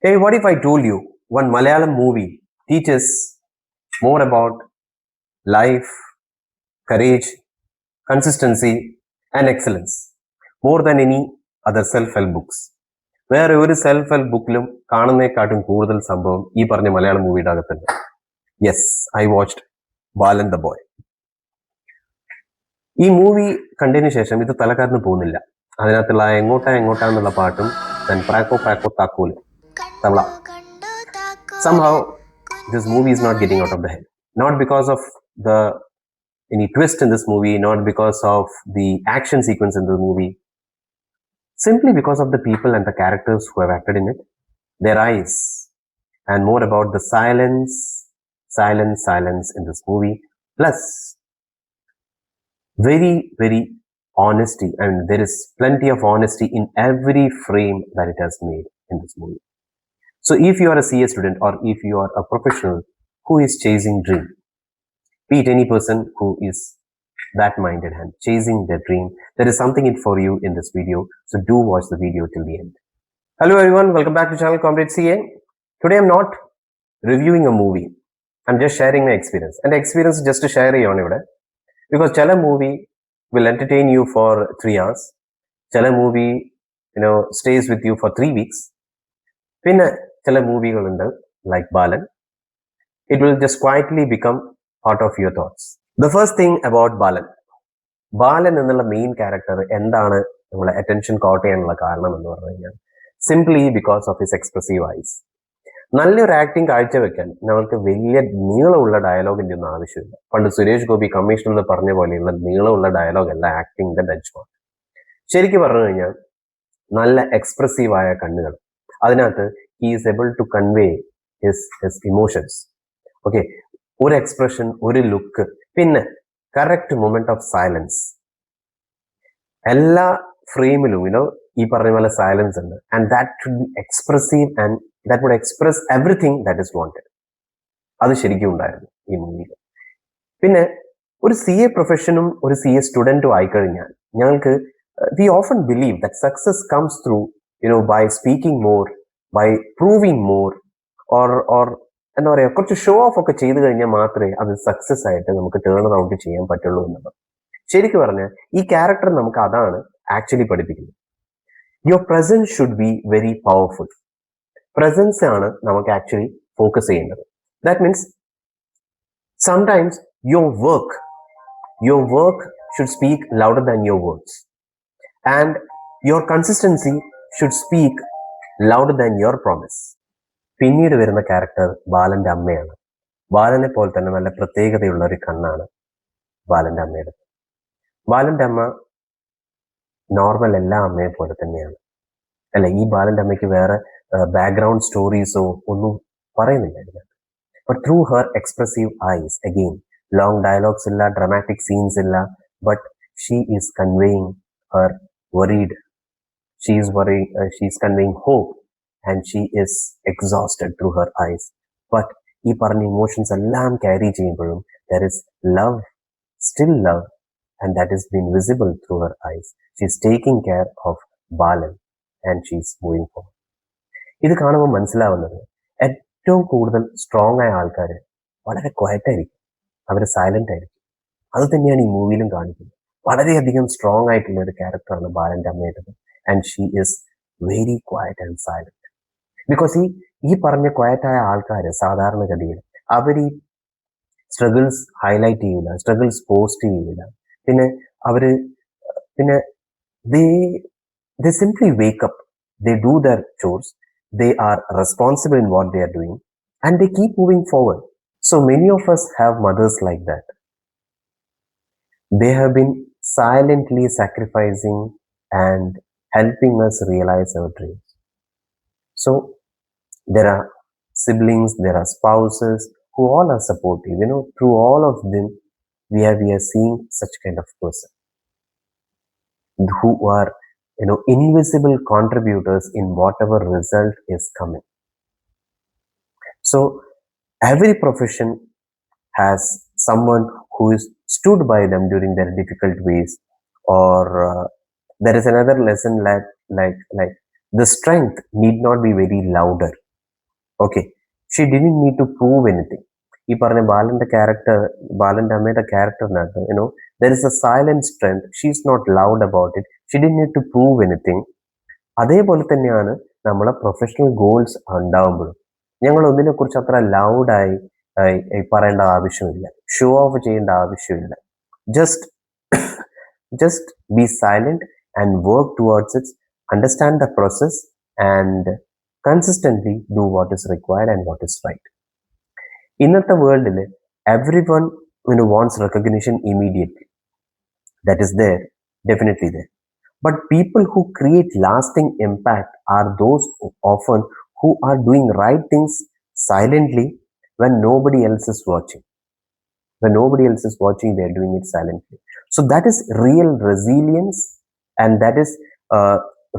Hey, what if I told you one Malayalam movie teaches more about life, courage, consistency, and excellence more than any other self-help books? വേറെ ഒരു self help ബുക്കിലും കാണുന്നേക്കാട്ടും കൂടുതൽ സംഭവം ഈ പറഞ്ഞ മലയാളം മൂവിയുടെ അകത്തുണ്ട്. Yes, I watched Balan the boy. ഈ movie കണ്ടതിന് ശേഷം ഇത് തലക്കാരന് പോകുന്നില്ല. അതിനകത്തുള്ള എങ്ങോട്ടാന്നുള്ള പാട്ടും പ്രാക്കോ പ്രാക്കോ താക്കൂല് തവള. Somehow this movie is not getting out of the head. Not because of the any twist in this movie, not because of the action sequence in the movie. Simply because of the people and the characters who have acted in it, their eyes, and more about the silence in this movie. Plus, very honesty, and there is plenty of honesty in every frame that it has made in this movie. So if you are a CA student or if you are a professional who is chasing dream, be it any person who is that minded and chasing their dream, there is something in for you in this video. So do watch the video till the end. Hello everyone, welcome back to channel Comrade CA. Today I'm not reviewing a movie. I'm just sharing my experience. And experience just to share on it. Because chala movie will entertain you for 3 hours. Chala movie, stays with you for 3 weeks. പിന്നെ ചില മൂവികളുണ്ട് like Balan, it will just quietly become part of your thoughts. The first thing about Balan എന്നുള്ള main character എന്താണ് നമ്മളെ attention coat ചെയ്യാനുള്ള കാരണം എന്ന് പറഞ്ഞു കഴിഞ്ഞാൽ simply because of his expressive eyes. നല്ലൊരു ആക്ടിങ് കാഴ്ചവെക്കാൻ നമ്മൾക്ക് വലിയ നീളമുള്ള ഡയലോഗിന്റെ ഒന്നും ആവശ്യമില്ല. പണ്ട് സുരേഷ് ഗോപി കമ്മീഷണർ പറഞ്ഞ പോലെയുള്ള നീളമുള്ള ഡയലോഗ് അല്ല ആക്ടിങ്ങിന്റെ ബെഞ്ച് മാർക്ക്. ശരിക്കും പറഞ്ഞു കഴിഞ്ഞാൽ നല്ല എക്സ്പ്രസീവായ കണ്ണുകൾ, അതിനകത്ത് he is able to convey his emotions. Okay, ഒരു എക്സ്പ്രഷൻ, ഒരു ലുക്ക്, പിന്നെ കറക്റ്റ് മൊമെന്റ് ഓഫ് സൈലൻസ്. എല്ലാ ഫ്രെയിമിലും ഈ പറഞ്ഞ പോലെ സൈലൻസ് ഉണ്ട്. And that should be expressive and that would express everything that is wanted. അത് ശരിക്കും ഉണ്ടായിരുന്നു ഈ മൂവിയിൽ. പിന്നെ ഒരു CA പ്രൊഫഷനും ഒരു CA സ്റ്റുഡൻറ്റും ആയിക്കഴിഞ്ഞാൽ ഞങ്ങൾക്ക് V often believe that success comes through by speaking more, by proving more, or എന്താ പറയുക, കുറച്ച് ഷോ ഓഫ് ഒക്കെ ചെയ്ത് കഴിഞ്ഞാൽ മാത്രമേ അത് സക്സസ് ആയിട്ട് നമുക്ക് ടേൺ ഔട്ട് ചെയ്യാൻ പറ്റുള്ളൂ എന്നുള്ളത്. ശരിക്കും പറഞ്ഞാൽ ഈ ക്യാരക്ടർ നമുക്ക് അതാണ് ആക്ച്വലി പഠിപ്പിക്കുന്നത്. Your presence should be very powerful. Presence ആണ് നമുക്ക് ആക്ച്വലി ഫോക്കസ് ചെയ്യേണ്ടത്. That means sometimes your work should speak louder than your words, and your consistency should speak louder than your promise. പിന്നീട് വരുന്ന character ബാലന്റെ അമ്മയാണ്. ബാലനെ പോലെ തന്നെ നല്ല പ്രത്യേകതയുള്ള ഒരു കണ്ണാണ് ബാലന്റെ അമ്മയുടെ. ബാലന്റെ അമ്മ നോർമൽ എല്ലാ അമ്മയെ പോലെ തന്നെയാണ്. അല്ല, ഈ ബാലന്റെ അമ്മയ്ക്ക് വേറെ ബാക്ക്ഗ്രൗണ്ട് സ്റ്റോറീസോ ഒന്നും പറയുന്നില്ല ഇതിനകത്ത്. But through her expressive eyes, again long dialogues ഇല്ല, ഡ്രമാറ്റിക് സീൻസ് ഇല്ല, but she is conveying her worried. She is conveying hope, and she is exhausted through her eyes. But ഈ പറഞ്ഞ ഇമോഷൻസ് എല്ലാം ക്യാരി ചെയ്യുമ്പോഴും there is love, still love, and that is being visible through her eyes. She is taking care of Balan and she is moving forward. ഇത് കാണുമ്പോൾ മനസ്സിലാവുന്നത് ഏറ്റവും കൂടുതൽ strong ആയ ആൾക്കാർ വളരെ ക്വയറ്റ് ആയിരിക്കും, അവർ സൈലന്റ് ആയിരിക്കും. അത് തന്നെയാണ് ഈ മൂവിയിലും കാണിക്കുന്നത്. വളരെയധികം സ്ട്രോങ് ആയിട്ടുള്ള ഒരു ക്യാരക്ടറാണ് ബാലന്റെ അമ്മയുടേത്. And she is very quiet and silent. Because ഈ പറഞ്ഞ ക്വയറ്റായ ആൾക്കാർ സാധാരണഗതിയിൽ അവർ ഈ സ്ട്രഗിൾസ് ഹൈലൈറ്റ് ചെയ്യില്ല, സ്ട്രഗിൾസ് പോസ്റ്റ് ചെയ്യില്ല. പിന്നെ they simply wake up, they do their chores, they are responsible in what they are doing, and they keep moving forward. So many of us have mothers like that. They have been silently sacrificing and helping us realize our dreams. So there are siblings, there are spouses who all are supportive. Through all of them, we are seeing such kind of person who are invisible contributors in whatever result is coming. So every profession has someone who is stood by them during their difficult ways, or there is another lesson like the strength need not be very louder. Okay, she didn't need to prove anything. ഈ പറഞ്ഞ ബാലന്റെ അമ്മയുടെ ക്യാരക്ടറിനകത്ത് there is a silent strength. She's not loud about it. She didn't need to prove anything. അതേപോലെ തന്നെയാണ് നമ്മളെ professional goals ഉണ്ടാവുമ്പോഴും ഞങ്ങൾ ഒന്നിനെ കുറിച്ച് അത്ര ലൗഡായി പറയേണ്ട ആവശ്യമില്ല, ഷോ ഓഫ് ചെയ്യേണ്ട ആവശ്യമില്ല. Just just be silent and work towards it, understand the process, and consistently do what is required and what is right. ഇന്നത്തെ വേൾഡിൽ everyone wants recognition immediately. That is there, definitely there. But people who create lasting impact are those often who are doing right things silently when nobody else is watching. When nobody else is watching, they are doing it silently. So that is real resilience, and that is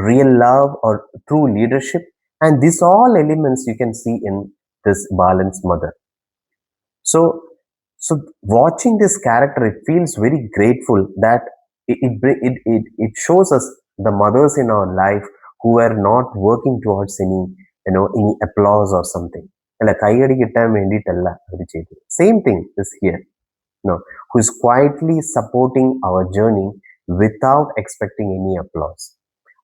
real love or true leadership. And these all elements you can see in this Balan's mother. So watching this character, it feels very grateful that it shows us the mothers in our life who are not working towards any applause or something. Same thing is here. Who is quietly supporting our journey without expecting any applause.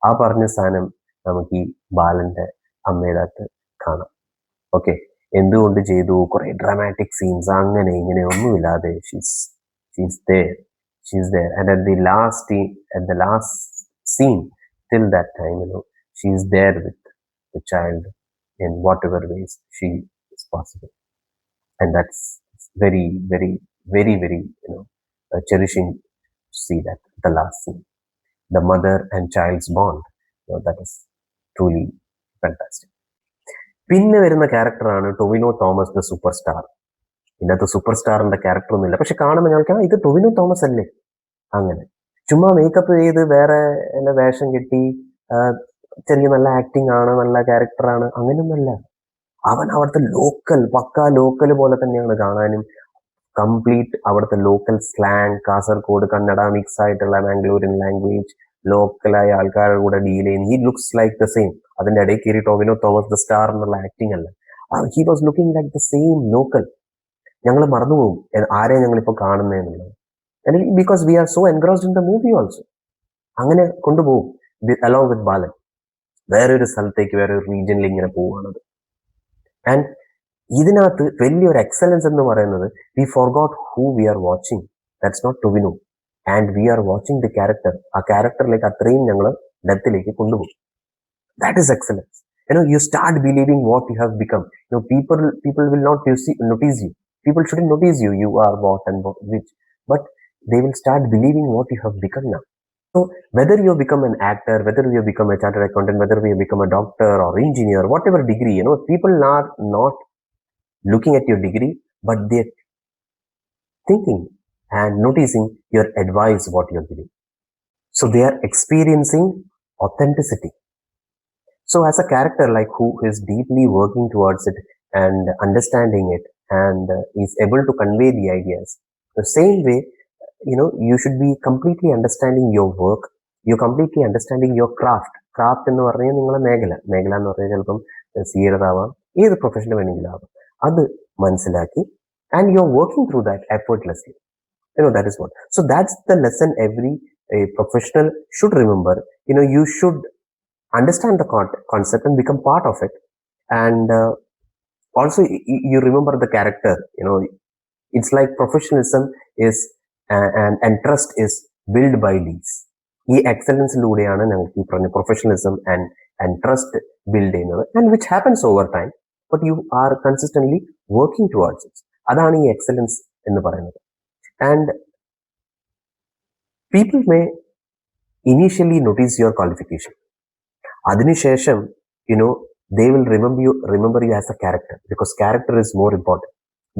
ആ പറഞ്ഞ സാധനം നമുക്ക് ഈ ബാലന്റെ അമ്മയുടെ കാണാം. Okay, എന്തുകൊണ്ട് ചെയ്തു, കുറെ ഡ്രാമാറ്റിക് സീൻസ് അങ്ങനെ ഇങ്ങനെ ഒന്നുമില്ലാതെ she's there and at the last scene till that time she's there with the child in whatever ways she is possible. And that's very very very very cherishing to see that the last scene, the mother and child's bond, that is truly fantastic. പിന്നെ വരുന്ന ക്യാരക്ടറാണ് Tovino Thomas, the super star. ഇതിനകത്ത് super സ്റ്റാറിന്റെ character ഒന്നുമില്ല, പക്ഷെ കാണുമ്പോൾ ഞങ്ങൾക്ക് ഇത് ടൊവിനോ തോമസ് അല്ലേ, അങ്ങനെ ചുമ്മാ മേക്കപ്പ് ചെയ്ത് വേറെ വേഷം കെട്ടി ചെറിയ നല്ല ആക്ടിങ് ആണ്, നല്ല ക്യാരക്ടറാണ്, അങ്ങനെയൊന്നുമല്ല. അവൻ അവിടുത്തെ പക്കാ ലോക്കൽ പോലെ തന്നെയാണ് കാണാനും. കംപ്ലീറ്റ് അവിടുത്തെ local slang, Kasaragod Kannada mix ആയിട്ടുള്ള മാംഗ്ലൂരിയൻ ലാംഗ്വേജ്, ലോക്കലായ ആൾക്കാരുടെ കൂടെ ഡീൽ ചെയ്യുന്ന, he looks like the same. അതിന്റെ ഇടയിൽ കയറി ടൊവിനോ തോമസ് ദ സ്റ്റാർ എന്നുള്ള ആക്ടിങ് അല്ല, he was looking like the same local. ഞങ്ങൾ മറന്നുപോകും ആരെ ഞങ്ങളിപ്പോൾ കാണുന്നതെന്നുള്ളത്, because we are so engrossed in the movie also. അങ്ങനെ കൊണ്ടുപോകും അലോങ് വിത്ത് ബാലൻ. വേറൊരു സ്ഥലത്തേക്ക്, വേറൊരു റീജിയനിൽ ഇങ്ങനെ പോവുകയാണത്. ആൻഡ് ഇതിനകത്ത് വലിയൊരു എക്സലൻസ് എന്ന് പറയുന്നത്, we forgot who we are watching. That's not Tovino, and we are watching the character. ആ ക്യാരക്ടറിലേക്ക് അത്രയും ഞങ്ങൾ ഡെപ്തിലേക്ക് കൊണ്ടുപോകും. That is excellence. You start believing what you have become. People will not notice you. People shouldn't notice you. You are what and what which, but they will start believing what you have become now. So whether you become an actor, whether you become a chartered accountant, whether you become a doctor or engineer, whatever degree, people are not looking at your degree, but they're thinking and noticing your advice, what you're giving. So they are experiencing authenticity. So as a character like who is deeply working towards it and understanding it and is able to convey the ideas, the same way, you should be completely understanding your work, you're completely understanding your craft എന്ന് പറഞ്ഞാൽ നിങ്ങളെ മേഖല എന്ന് പറഞ്ഞാൽ ചിലപ്പം സിയറതാവാം, ഏത് പ്രൊഫഷന് വേണമെങ്കിലും ആവാം, അത് മനസ്സിലാക്കി and you're working through that effortlessly. That is what. So that's the lesson every professional should remember. You should understand the concept and become part of it. And also you remember the character. It's like professionalism is and trust is built by these. ഈ എക്സലൻസിലൂടെയാണ് ഞങ്ങൾക്ക് ഈ പറഞ്ഞ professionalism and trust build ചെയ്യുന്നത്, and which happens over time, but you are consistently working towards it. അതാണ് ഈ excellence എന്ന് പറയുന്നത്. And people may initially notice your qualification. അതിനുശേഷം they will remember you as a character, because character is more important.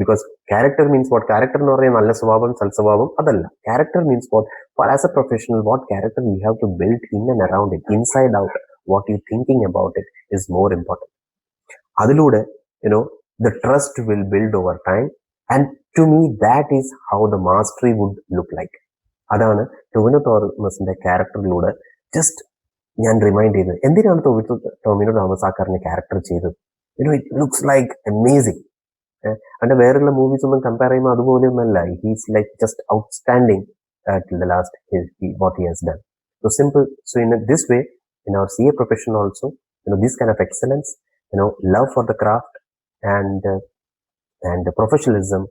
Because character means what? Character എന്ന് പറഞ്ഞാൽ നല്ല സ്വഭാവം സൽസ്വഭാവം അതല്ല. Character means what? For as a professional, what character you have to build in and around it, inside out, what you thinking about it is more important. അതിലൂടെ the trust will build over time, and to me that is how the mastery would look like. അതാണ് ടൊവിനോ തോമസിന്റെ ക്യാരക്ടറിലൂടെ just ഞാൻ remind ചെയ്തത്. എന്തിനാണ് ടൊവിനോ തോമസ് ആ പറഞ്ഞ character ചെയ്തത്? It looks like amazing. And വേറെയുള്ള മൂവീസ് ഒന്നും കമ്പയർ ചെയ്യുമ്പോൾ അതുപോലെയൊന്നല്ല. He's like just outstanding till the last what he has done. So simple. So in this way, in our CA profession also, this kind of excellence, love for the craft and the professionalism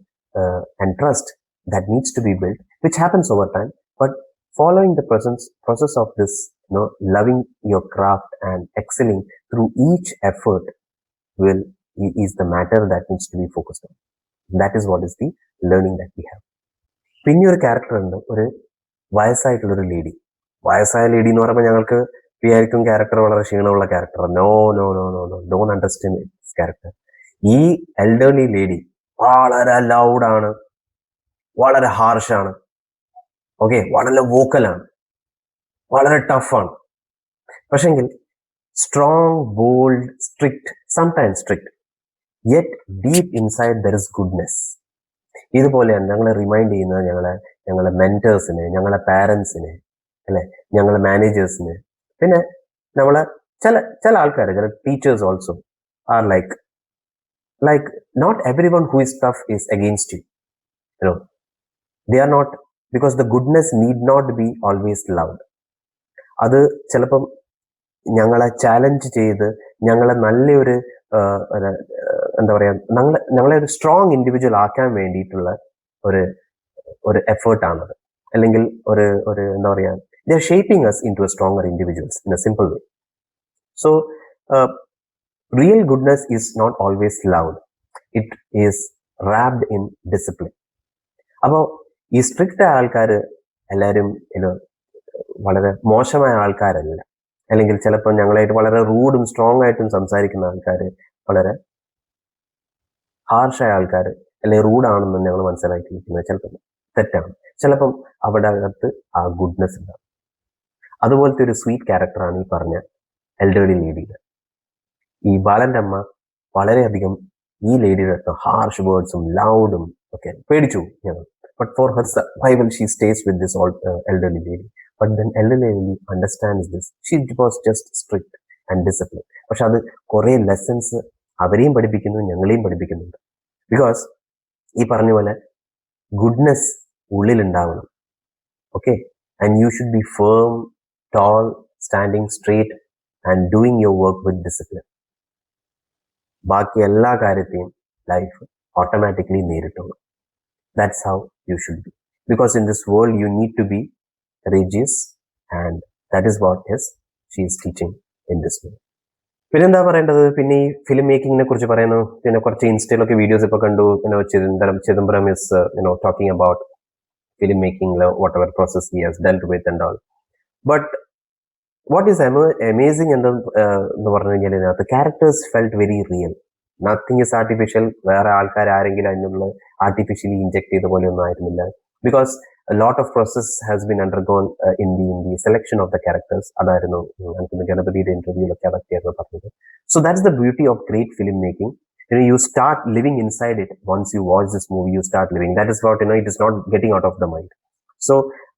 and trust that needs to be built, which happens over time. But following the process of this, loving your craft and excelling through each effort is the matter that needs to be focused on. That is what is the learning that we have. പിന്നെ ഒരു character ഉണ്ട്, ഒരു വയസ്സായിട്ടുള്ളൊരു lady. വയസ്സായ lady എന്ന് പറയുമ്പോൾ ഞങ്ങൾക്ക് വിചാരിക്കും character വളരെ ക്ഷീണമുള്ള character. No no no no no don't understand this character. ഈ എൽഡർലി ലേഡി വളരെ ലൗഡാണ്, വളരെ ഹാർഷാണ്, ഓക്കെ, വളരെ വോക്കലാണ്, വളരെ ടഫാണ്. പക്ഷെങ്കിൽ strong, bold, strict, sometimes strict, yet deep inside there is goodness. ഇതുപോലെയാണ് ഞങ്ങളെ റിമൈൻഡ് ചെയ്യുന്നത് ഞങ്ങളെ മെന്റേഴ്സിനെ, ഞങ്ങളെ പാരൻസിനെ, അല്ലെ, ഞങ്ങളെ മാനേജേഴ്സിനെ. പിന്നെ നമ്മളെ ചില ആൾക്കാർ, ചില teachers also are like not everyone who is tough is against you. They are not, because the goodness need not be always loud. അത് ചിലപ്പം ഞങ്ങളെ ചാലഞ്ച് ചെയ്ത് ഞങ്ങളെ നല്ലൊരു എന്താ പറയാ, ഞങ്ങളെ ഒരു സ്ട്രോങ് ഇൻഡിവിജ്വൽ ആക്കാൻ വേണ്ടിയിട്ടുള്ള ഒരു എഫേർട്ടാണത്. അല്ലെങ്കിൽ ഒരു എന്താ പറയാ, they are shaping us into a stronger individuals in a simple way. So real goodness is not always loud. It is wrapped in discipline. അപ്പോൾ ഈ സ്ട്രിക്റ്റ് ആൾക്കാർ എല്ലാവരും വളരെ മോശമായ ആൾക്കാരല്ല. അല്ലെങ്കിൽ ചിലപ്പോൾ ഞങ്ങളായിട്ട് വളരെ റൂഡും സ്ട്രോങ് ആയിട്ടും സംസാരിക്കുന്ന ആൾക്കാർ വളരെ ഹാർഷായ ആൾക്കാർ അല്ലെങ്കിൽ റൂഡാണെന്ന് ഞങ്ങൾ മനസ്സിലാക്കിയിരിക്കുന്നത് ചിലപ്പോൾ തെറ്റാണ്. ചിലപ്പം അവിടെ അകത്ത് ആ ഗുഡ്നെസ് ഉണ്ടാവും. അതുപോലത്തെ ഒരു സ്വീറ്റ് ക്യാരക്ടറാണ് ഈ പറഞ്ഞ എൽഡർലി ലേഡിയുടെ. ഈ ബാലന്റെ അമ്മ വളരെയധികം ഈ ലേഡിയുടെ അടുത്ത് ഹാർഷ് വേർഡ്സും ലൗഡും ഒക്കെ പേടിച്ചു ഞങ്ങൾ. But for her survival she stays with this elderly lady. But then elderly lady understands this. She was just strict and discipline. പക്ഷെ അത് കുറേ ലെസൺസ് അവരെയും പഠിപ്പിക്കുന്നു, ഞങ്ങളെയും പഠിപ്പിക്കുന്നുണ്ട്. ബിക്കോസ് ഈ പറഞ്ഞ പോലെ ഗുഡ്നെസ് ഉള്ളിലുണ്ടാവണം. Okay, and you should be firm, tall, standing straight and doing your work with discipline. ബാക്കി എല്ലാ കാര്യത്തെയും ലൈഫ് ഓട്ടോമാറ്റിക്കലി നേരിട്ടുള്ളൂ. That's how you should be. Because in this world you need to be courageous and that is what she is teaching in this way. പിന്നെന്താ പറയേണ്ടത്? പിന്നെ ഈ film മേക്കിങ്ങിനെ കുറിച്ച് പറയുന്നു. പിന്നെ കുറച്ച് ഇൻസ്റ്റയിലൊക്കെ വീഡിയോസ് ഇപ്പോൾ കണ്ടു. Chidambaram is talking about film making, whatever process he has dealt with and all. But what is amazing എന്ന് പറഞ്ഞു കഴിഞ്ഞാൽ ഇതിനകത്ത് characters felt very real. Nothing is artificial. വേറെ ആൾക്കാർ ആരെങ്കിലും അതിനുള്ള ആർട്ടിഫിഷ്യലി ഇൻജെക്ട് ചെയ്ത പോലെ ഒന്നും ആയിരുന്നില്ല. Because a lot of process has been undergone in the selection of the characters. അതായിരുന്നു എനിക്ക് ഗണപതിയുടെ ഇന്റർവ്യൂലൊക്കെ അതൊക്കെയായിരുന്നു പറഞ്ഞത്. So that's the beauty of great film making. You start living inside it. Once you watch this movie, you start living. That is what, it is not getting out of the mind. So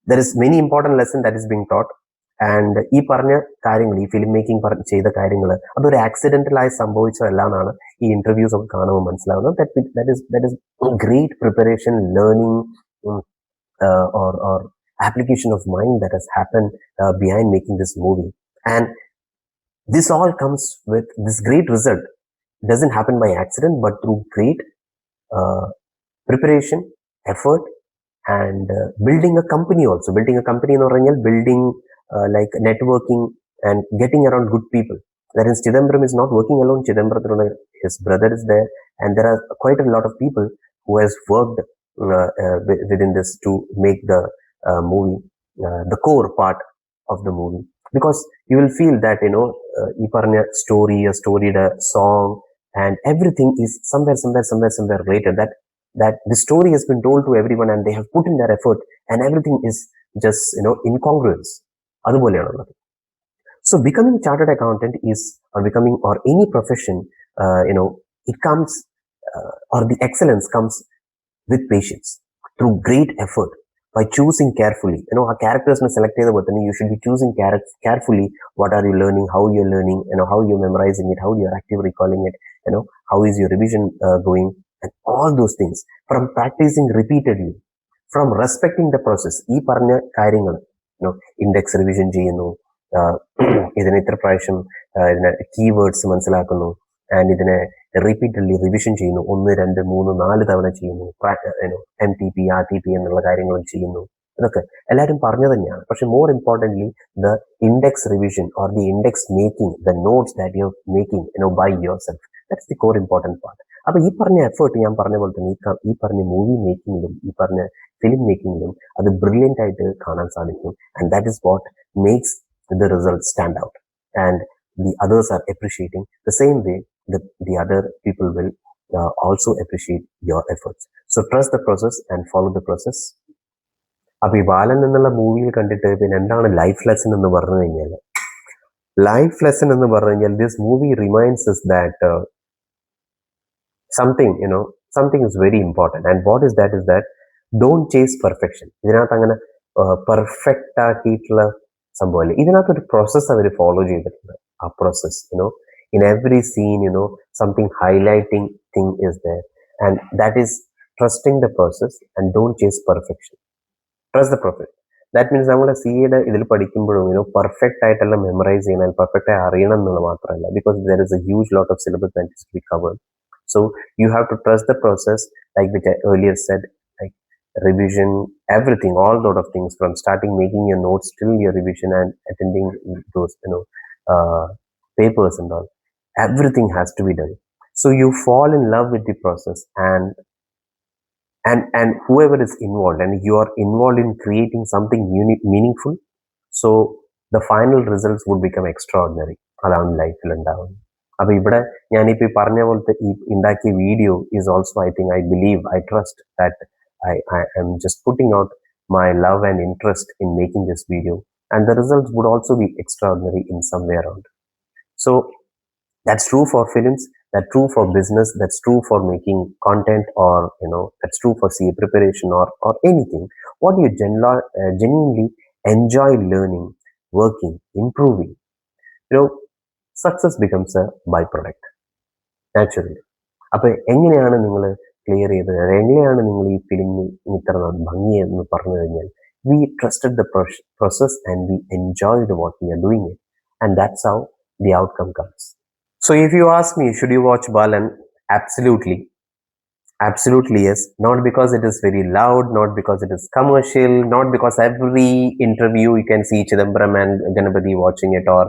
there is many important lesson that is being taught. And ഈ പറഞ്ഞ കാര്യങ്ങൾ, ഈ film making ചെയ്ത കാര്യങ്ങൾ അതൊരു ആക്സിഡന്റലായി സംഭവിച്ചതല്ല എന്നാണ് ഈ interviews ഒക്കെ കാണുമ്പോൾ മനസ്സിലാവുന്നത്. that is great preparation, learning, or application of mind that has happened behind making this movie. And this all comes with this great result. It doesn't happen by accident, but through great preparation, effort, and building a company also. Building a company എന്ന് പറഞ്ഞാൽ building like networking and getting around good people. That is, Chidambaram is not working alone. Chidambaram, his brother is there, and there are quite a lot of people who has worked within this to make the movie the core part of the movie. Because you will feel that ee parna story, a story, the song, and everything is somewhere related. That the story has been told to everyone, and they have put in their effort, and everything is just incongruence. അതുപോലെയാണുള്ളത്. So becoming chartered accountant is, or any profession, it comes, or the excellence comes with patience, through great effort, by choosing carefully. Our characters select you should be choosing carefully what are you learning, how you're learning, how you're memorizing it, how you're actively recalling it, how is your revision going, and all those things, from practicing repeatedly, from respecting the process. ഈ പറഞ്ഞ കാര്യങ്ങൾ index revision ചെയ്യുന്നു, ഇതിനെ ഇത്ര പ്രാവശ്യം ഇതിനെ keywords മനസ്സിലാക്കുന്നു, and ഇതിനെ റിപ്പീറ്റഡ്ലി റിവിഷൻ ചെയ്യുന്നു, 1 2 3 4 തവണ ചെയ്യുന്നു, MTP RTP എന്നുള്ള കാര്യങ്ങളും ചെയ്യുന്നു. ഇതൊക്കെ എല്ലാവരും പറഞ്ഞു തന്നെയാണ്. പക്ഷെ more importantly the index revision or the index making, the notes that you making by yourself, that's the core important part. അപ്പൊ ഈ പറഞ്ഞ എഫേർട്ട് ഞാൻ പറഞ്ഞ പോലെ തന്നെ ഈ പറഞ്ഞ മൂവി മേക്കിങ്ങിലും ഈ പറഞ്ഞ ഫിലിം മേക്കിങ്ങിലും അത് ബ്രില്യൻ്റ് ആയിട്ട് കാണാൻ സാധിക്കും. And that is what makes the results stand out, and the others are appreciating the same way that the other people will also appreciate your efforts. So trust the process and follow the process. അപ്പൊ ഈ ബാലൻ എന്നുള്ള മൂവിയിൽ കണ്ടിട്ട് പിന്നെ എന്താണ് life lesson എന്ന് പറഞ്ഞു കഴിഞ്ഞാൽ, ലൈഫ് ലെസൺ എന്ന് പറഞ്ഞു കഴിഞ്ഞാൽ this movie reminds us that something is very important, and what is that don't chase perfection. ഇതിനകത്ത് അങ്ങനെ പെർഫെക്റ്റ് ആക്കിയിട്ടുള്ള സംഭവമല്ലേ, ഇതിനകത്തൊരു പ്രോസസ്സ് അവർ ഫോളോ ചെയ്തിട്ടുണ്ട്. ആ process in every scene something highlighting thing is there, and that is trusting the process and don't chase perfection. Trust the process. That means നമ്മുടെ സിയുടെ ഇതിൽ പഠിക്കുമ്പോഴും perfect ആയിട്ടെല്ലാം മെമ്മറൈസ് ചെയ്യണം, പെർഫെക്റ്റ് ആയി അറിയണം എന്നുള്ളത് മാത്രമല്ല, because there is a huge lot of syllabus that is to be covered. So you have to trust the process, like which I earlier said, like revision, everything, all sort of things, from starting making your notes till your revision and attending those papers and all, everything has to be done. So you fall in love with the process, and whoever is involved, and you are involved in creating something meaningful, so the final results would become extraordinary. അതാണ് ലൈഫിൽ ഉണ്ടാവുന്നത്. അപ്പൊ ഇവിടെ ഞാനിപ്പോ ഈ പറഞ്ഞ പോലത്തെ ഈ ഉണ്ടാക്കിയ video is also, I believe, I trust that I am just putting out my love and interest in making this video, and the results would also be extraordinary in some way around. So that's true for films, that's true for business, that's true for making content, or that's true for CA preparation or anything. What you genuinely enjoy learning, working, improving, success becomes a byproduct naturally. അപ്പൊ എങ്ങനെയാണ് നിങ്ങൾ clear ചെയ്തത്, എങ്ങനെയാണ് നിങ്ങൾ ഈ ഫിലിമിൽ ഇത്ര ഭംഗിയെന്ന് പറഞ്ഞു കഴിഞ്ഞാൽ, we trusted the process and we enjoyed what we are doing it, and that's how the outcome comes. So if you ask me, should you watch Balan? Absolutely yes. Not because it is very loud, not because it is commercial, not because every interview you can see Chidambaram and Ganapathy watching it, or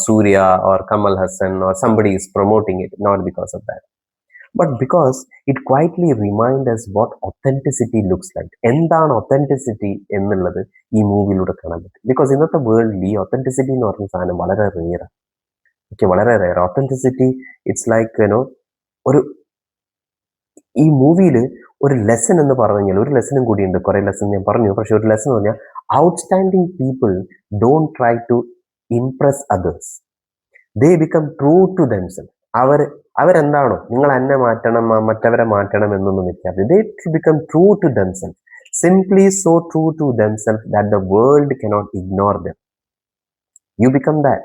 Surya or Kamal Hassan or somebody is promoting it, not because of that, but because it quietly reminds us what authenticity looks like. എന്താണ് authenticity എന്നുള്ളത് ഈ മൂവിയിലൂടെ കാണാൻ പറ്റും. Because ഇന്നത്തെ വേൾഡിൽ ഈ authenticity എന്ന് പറഞ്ഞ സാധനം വളരെ റെയർ. വളരെ റെയർ. authenticity ഇറ്റ്സ് ലൈക്ക് ഈ മൂവിയിൽ ഒരു ലെസൺ എന്ന് പറഞ്ഞു കഴിഞ്ഞാൽ, ഒരു ലെസണും കൂടിയുണ്ട്, കുറെ ലെസൺ ഞാൻ പറഞ്ഞു, പക്ഷെ ഒരു ലെസൺ എന്ന് പറഞ്ഞാൽ, outstanding people don't try to impress others, they become true to themselves. അവരെന്താണോ, നിങ്ങൾ എന്നെ മാറ്റണം, മറ്റവരെ മാറ്റണം എന്നൊന്നും നിൽക്കാതെ, they become true to themselves, simply so true to themselves that the world cannot ignore them. You become that.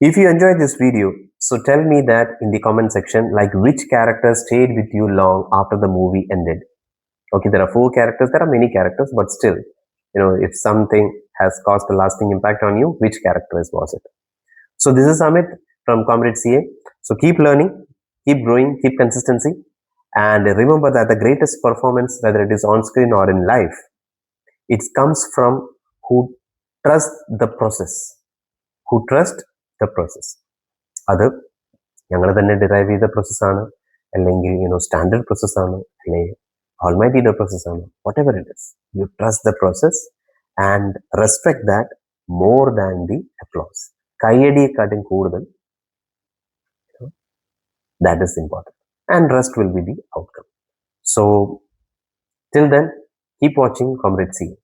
If you enjoyed this video, so tell me that in the comment section, like which character stayed with you long after the movie ended. Okay, there are 4 characters, there are many characters, but still, if something has caused a lasting impact on you, which character was it? So this is Amith from Comrade CA. So keep learning, keep growing, keep consistency, and remember that the greatest performance, whether it is on screen or in life, it comes from who trust the process. Who trust the process. അത് ഞങ്ങൾ തന്നെ derive ചെയ്ത പ്രോസസ്സാണ്, അല്ലെങ്കിൽ standard പ്രോസസ്സാണ്, അല്ലെങ്കിൽ ഓൾമൈറ്റിയുടെ പ്രോസസ്സാണ്, whatever it is, you trust the process and respect that more than the applause. കയ്യടിയെക്കാട്ടും കൂടുതൽ that is important, and rest will be the outcome. So till then, keep watching Comrade CA.